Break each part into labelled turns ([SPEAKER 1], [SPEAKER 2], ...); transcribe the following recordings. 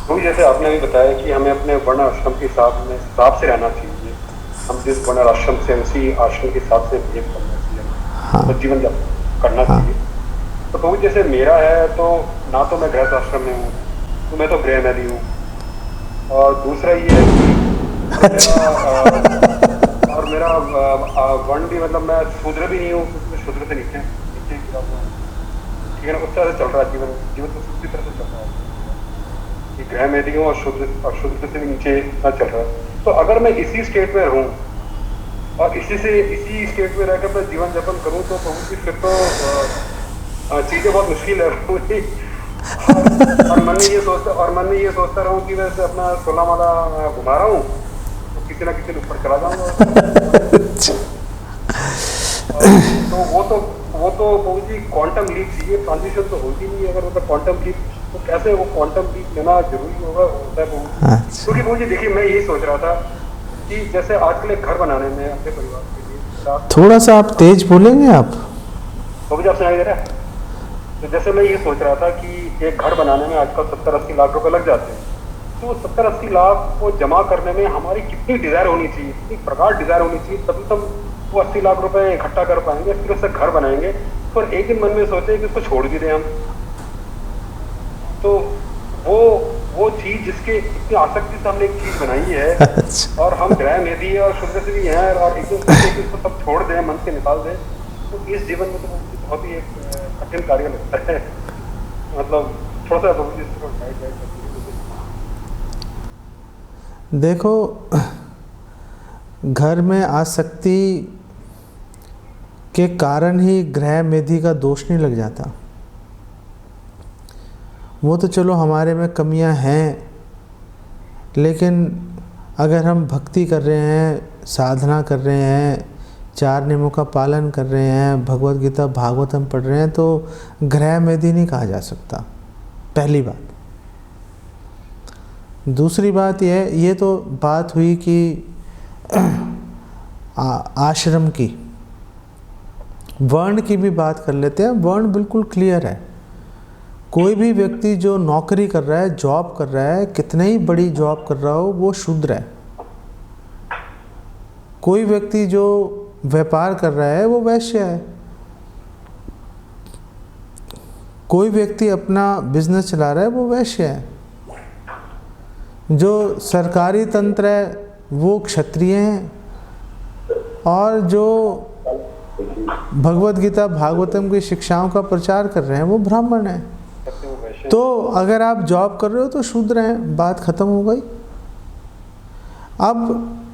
[SPEAKER 1] तो जैसे आपने भी बताया कि हमें अपने वर्ण आश्रम के हिसाब से रहना चाहिए। हम जिस वर्ण आश्रम से उसी आश्रम के हिसाब से बिहेव करना चाहिए हमें, मतलब
[SPEAKER 2] हाँ।
[SPEAKER 1] जीवन यापन करना
[SPEAKER 2] हाँ।
[SPEAKER 1] चाहिए। तो प्रभु जैसे मेरा है तो ना तो मैं गृहस्थ आश्रम में हूँ, तो मैं तो गृह में भी हूँ। और दूसरा ये है कि और मेरा वर्ण भी, मतलब मैं शूद्र भी नहीं हूँ क्योंकि मैं शूद्र से नीचे नीचे गिरा हुआ हूँ। ठीक है ना, उस तरह से चल रहा है जीवन। जीवन तो उसी तरह से चल रहा है मेरा, कि गृह में भी हूँ और शूद्र से भी नीचे इतना चल रहा है। तो अगर मैं इसी स्टेट में रहूँ और इसी स्टेट में रहकर मैं जीवन यापन करूँ, तो प्रभु जी फिर तो चीजें बहुत मुश्किल है पूरी। और मन में ये सोचता रहूं कि मैं अपना 16 माला घुमा रहा हूँ, तो किसी ना किसी ऊपर चला जाऊंगा उसमें। तो वो तो प्रभु जी क्वांटम लीप चाहिए, ट्रांजिशन तो होगी नहीं अगर मतलब क्वांटम लीप। तो कैसे वो क्वांटम लीप लेना जरूरी होता है प्रभु जी।
[SPEAKER 2] अच्छा,
[SPEAKER 1] क्योंकि प्रभु जी देखिए, मैं यही सोच रहा था कि जैसे आजकल एक घर बनाने में अपने परिवार के लिए 50 लाख
[SPEAKER 2] थोड़ा सा
[SPEAKER 1] रुपए
[SPEAKER 2] आप
[SPEAKER 1] का।
[SPEAKER 2] तेज बोलेंगे आप।
[SPEAKER 1] प्रभु जी आप सुनाई दे रहा है? तो जैसे मैं ये सोच रहा था कि एक घर बनाने में आजकल 70-80 लाख रुपए लग जाते हैं। तो 70-80 लाख को जमा करने में हमारी कितनी डिजायर होनी चाहिए, कितनी प्रगाढ़ डिजायर होनी चाहिए, तभी तो हम वो 80 लाख रुपए इकट्ठा कर पाएंगे, फिर उससे घर बनाएंगे। पर एक दिन मन में सोचे कि इसको छोड़ भी दें हम। तो वो वो चीज जिसके इतनी आसक्ति से हमने एक चीज बनाई है,
[SPEAKER 2] अच्छा।
[SPEAKER 1] और हम ग्रह में भी है और शुद्ध से भी हैं, और एक दिन सोचे कि इसको सब छोड़ दें, मन से निकाल दें। तो इस जीवन में तो मुझे बहुत ही एक कठिन कार्य लगता है। मतलब थोड़ा सा प्रभु जी इसको गाइड गाइड कर दीजिए मुझे।
[SPEAKER 2] देखो, घर में आसक्ति के कारण ही ग्रह मेधि का दोष नहीं लग जाता। वो तो चलो हमारे में कमियां हैं, लेकिन अगर हम भक्ति कर रहे हैं, साधना कर रहे हैं, 4 नियमों का पालन कर रहे हैं, भगवत गीता भागवतम पढ़ रहे हैं, तो ग्रह मेधि नहीं कहा जा सकता, पहली बात। दूसरी बात ये तो बात हुई कि आश्रम की। वर्ण की भी बात कर लेते हैं। वर्ण बिल्कुल क्लियर है। कोई भी व्यक्ति जो नौकरी कर रहा है, जॉब कर रहा है, कितने ही बड़ी जॉब कर रहा हो, वो शूद्र है। कोई व्यक्ति जो व्यापार कर रहा है वो वैश्य है। कोई व्यक्ति अपना बिजनेस चला रहा है वो वैश्य है। जो सरकारी तंत्र है वो क्षत्रिय हैं, और जो भगवत गीता भागवतम की शिक्षाओं का प्रचार कर रहे हैं वो ब्राह्मण हैं।
[SPEAKER 1] सबसे वो वैश्य
[SPEAKER 2] तो
[SPEAKER 1] हैं।
[SPEAKER 2] अगर आप जॉब कर रहे हो तो शूद्र हैं, बात खत्म हो गई।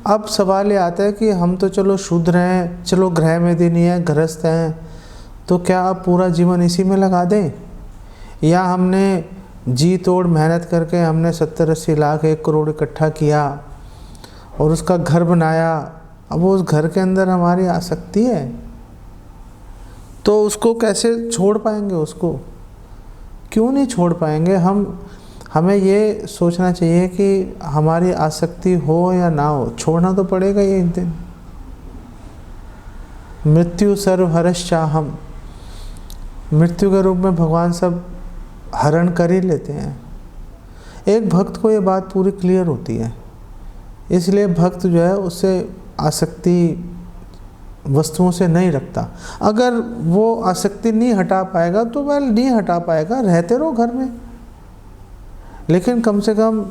[SPEAKER 2] अब सवाल ये आता है कि हम तो चलो शूद्र हैं, चलो गृह में नहीं है, गृहस्थ हैं, तो क्या आप पूरा जीवन इसी में लगा दें? या हमने जी तोड़ मेहनत करके हमने 70-80 लाख 1 करोड़ इकट्ठा किया और उसका घर बनाया, अब वो उस घर के अंदर हमारी आसक्ति है, तो उसको कैसे छोड़ पाएंगे? उसको क्यों नहीं छोड़ पाएंगे? हमें ये सोचना चाहिए कि हमारी आसक्ति हो या ना हो, छोड़ना तो पड़ेगा ही एक दिन। मृत्यु सर्वहरश्चाहम, मृत्यु के रूप में भगवान सब हरण कर ही लेते हैं। एक भक्त को ये बात पूरी क्लियर होती है, इसलिए भक्त जो है उससे आसक्ति वस्तुओं से नहीं रखता। अगर वो आसक्ति नहीं हटा पाएगा तो वह नहीं हटा पाएगा, रहते रहो घर में, लेकिन कम से कम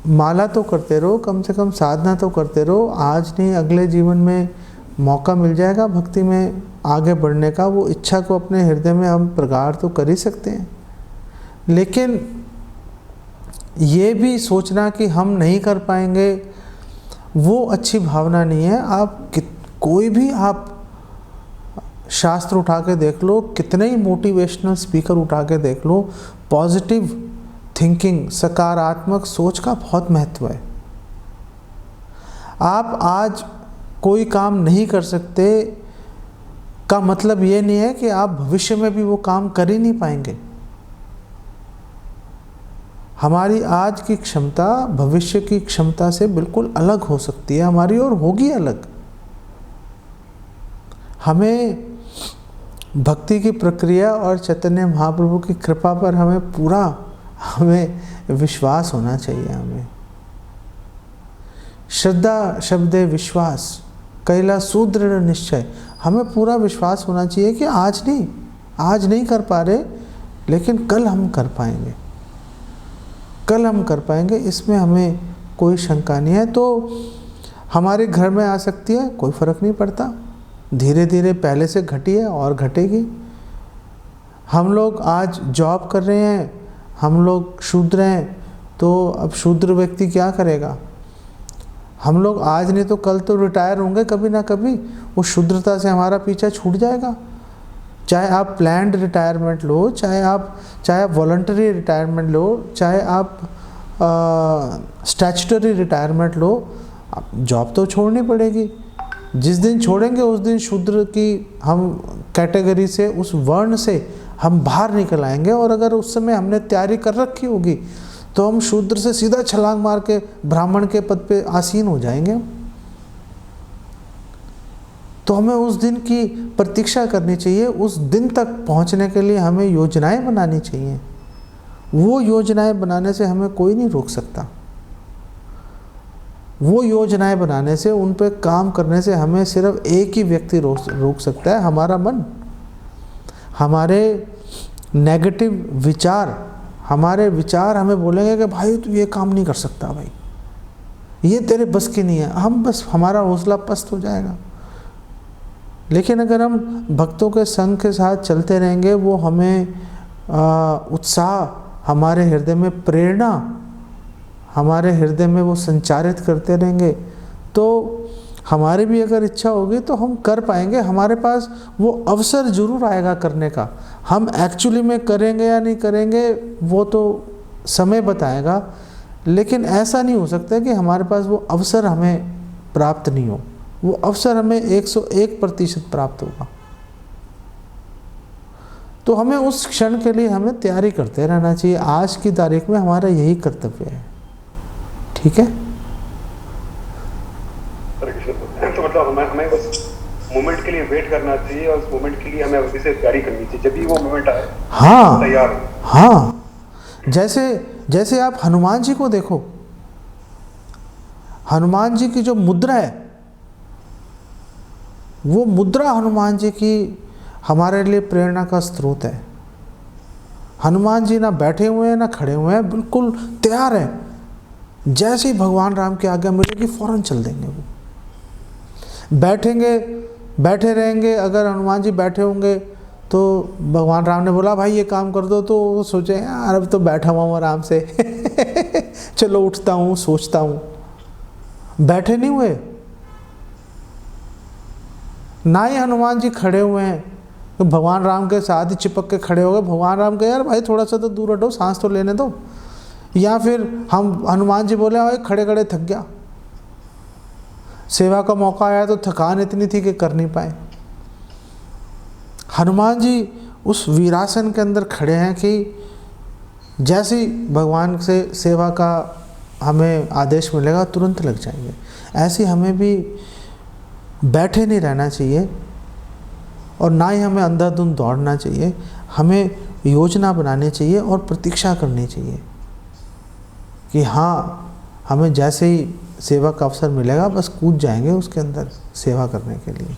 [SPEAKER 2] माला तो करते रहो, कम से कम साधना तो करते रहो। आज नहीं अगले जीवन में मौका मिल जाएगा भक्ति में आगे बढ़ने का। वो इच्छा को अपने हृदय में हम प्रगाढ़ तो कर ही सकते हैं, लेकिन ये भी सोचना कि हम नहीं कर पाएंगे वो अच्छी भावना नहीं है। कोई भी आप शास्त्र उठा के देख लो, कितने ही मोटिवेशनल स्पीकर उठा के देख लो, पॉजिटिव थिंकिंग, सकारात्मक सोच का बहुत महत्व है। आप आज कोई काम नहीं कर सकते का मतलब ये नहीं है कि आप भविष्य में भी वो काम कर ही नहीं पाएंगे। हमारी आज की क्षमता भविष्य की क्षमता से बिल्कुल अलग हो सकती है हमारी, और होगी अलग। हमें भक्ति की प्रक्रिया और चैतन्य महाप्रभु की कृपा पर हमें विश्वास होना चाहिए हमें। श्रद्धा शब्दे विश्वास, कैला सुदृढ़ निश्चय। हमें पूरा विश्वास होना चाहिए कि आज नहीं कर पा रहे, लेकिन कल हम कर पाएंगे, कल हम कर पाएंगे, इसमें हमें कोई शंका नहीं है। तो हमारे घर में आ सकती है, कोई फ़र्क नहीं पड़ता, धीरे धीरे पहले से घटी है और घटेगी। हम लोग आज जॉब कर रहे हैं, हम लोग शूद्र हैं, तो अब शूद्र व्यक्ति क्या करेगा? हम लोग आज नहीं तो कल तो रिटायर होंगे कभी ना कभी, वो शूद्रता से हमारा पीछा छूट जाएगा। चाहे आप प्लैंड रिटायरमेंट लो, चाहे आप वॉलंटरी रिटायरमेंट लो, चाहे आप स्टैच्यूटरी रिटायरमेंट लो, जॉब तो छोड़नी पड़ेगी। जिस दिन छोड़ेंगे उस दिन शूद्र की हम कैटेगरी से, उस वर्ण से हम बाहर निकल आएंगे। और अगर उस समय हमने तैयारी कर रखी होगी तो हम शूद्र से सीधा छलांग मार के ब्राह्मण के पद पे आसीन हो जाएंगे। तो हमें उस दिन की प्रतीक्षा करनी चाहिए, उस दिन तक पहुंचने के लिए हमें योजनाएं बनानी चाहिए। वो योजनाएं बनाने से हमें कोई नहीं रोक सकता। वो योजनाएं बनाने से, उन पे काम करने से हमें सिर्फ एक ही व्यक्ति रोक सकता है, हमारा मन। हमारे नेगेटिव विचार, हमारे विचार हमें बोलेंगे कि भाई तू ये काम नहीं कर सकता, भाई ये तेरे बस की नहीं है, हम बस हमारा हौसला पस्त हो जाएगा। लेकिन अगर हम भक्तों के संग के साथ चलते रहेंगे, वो हमें उत्साह, हमारे हृदय में प्रेरणा, हमारे हृदय में वो संचारित करते रहेंगे, तो हमारी भी अगर इच्छा होगी तो हम कर पाएंगे। हमारे पास वो अवसर जरूर आएगा करने का। हम एक्चुअली में करेंगे या नहीं करेंगे वो तो समय बताएगा, लेकिन ऐसा नहीं हो सकता कि हमारे पास वो अवसर हमें प्राप्त नहीं हो। वो अवसर हमें 101% प्राप्त होगा। तो हमें उस क्षण के लिए हमें तैयारी करते रहना चाहिए। आज की तारीख में हमारा यही कर्तव्य है। ठीक है,
[SPEAKER 1] तो मतलब हमें उस मोमेंट के लिए वेट करना चाहिए और उस मोमेंट के लिए हमें अभी से तैयारी करनी चाहिए। जब भी वो मोमेंट आए,
[SPEAKER 2] हाँ
[SPEAKER 1] तैयार हो।
[SPEAKER 2] हाँ, जैसे आप हनुमान जी को देखो, हनुमान जी की जो मुद्रा है, वो मुद्रा हनुमान जी की हमारे लिए प्रेरणा का स्रोत है। हनुमान जी ना बैठे हुए हैं ना खड़े हुए हैं, बिल्कुल तैयार है। जैसे ही भगवान राम की आज्ञा मिलेगी फौरन चल देंगे। वो बैठे रहेंगे। अगर हनुमान जी बैठे होंगे तो भगवान राम ने बोला भाई ये काम कर दो, तो वो सोचे यार अब तो बैठा हुआ हूँ आराम से चलो उठता हूँ, सोचता हूँ। बैठे नहीं हुए। ना ही हनुमान जी खड़े हुए हैं, तो भगवान राम के साथ ही चिपक के खड़े हो गए। भगवान राम कहे यार भाई थोड़ा सा तो दूर हटो, सांस तो लेने दो। या फिर हम हनुमान जी बोले भाई खड़े खड़े थक गया, सेवा का मौका आया तो थकान इतनी थी कि कर नहीं पाए। हनुमान जी उस वीरासन के अंदर खड़े हैं कि जैसे ही भगवान से सेवा का हमें आदेश मिलेगा तुरंत लग जाएंगे। ऐसे हमें भी बैठे नहीं रहना चाहिए और ना ही हमें अंधाधुंध दौड़ना चाहिए। हमें योजना बनानी चाहिए और प्रतीक्षा करनी चाहिए कि हाँ हमें जैसे ही सेवा का अवसर मिलेगा बस कूद जाएंगे उसके अंदर सेवा करने के लिए।